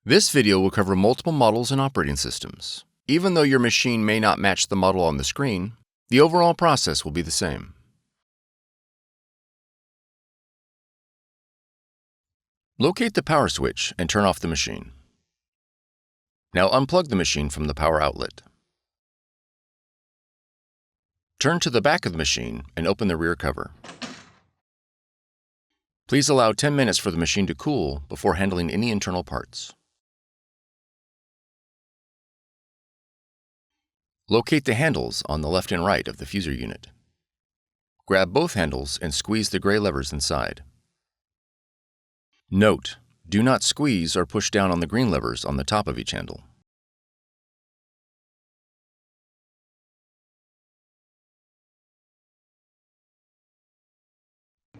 This video will cover multiple models and operating systems. Even though your machine may not match the model on the screen, the overall process will be the same. Locate the power switch and turn off the machine. Now unplug the machine from the power outlet. Turn to the back of the machine and open the rear cover. Please allow 10 minutes for the machine to cool before handling any internal parts. Locate the handles on the left and right of the fuser unit. Grab both handles and squeeze the gray levers inside. Note: do not squeeze or push down on the green levers on the top of each handle.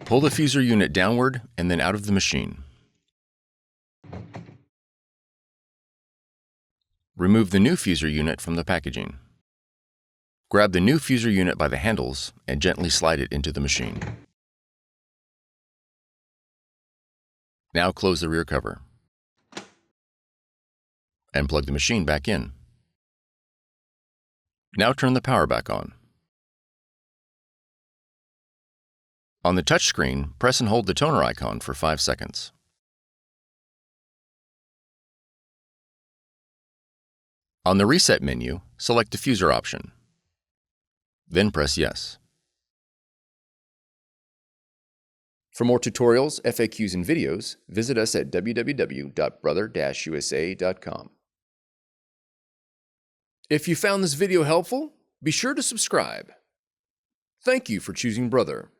Pull the fuser unit downward and then out of the machine. Remove the new fuser unit from the packaging. Grab the new fuser unit by the handles and gently slide it into the machine. Now close the rear cover and plug the machine back in. Now turn the power back on. On the touchscreen, press and hold the toner icon for 5 seconds. On the reset menu, select the fuser option. Then press Yes. For more tutorials, FAQs, and videos, visit us at www.brother-usa.com. If you found this video helpful, be sure to subscribe. Thank you for choosing Brother.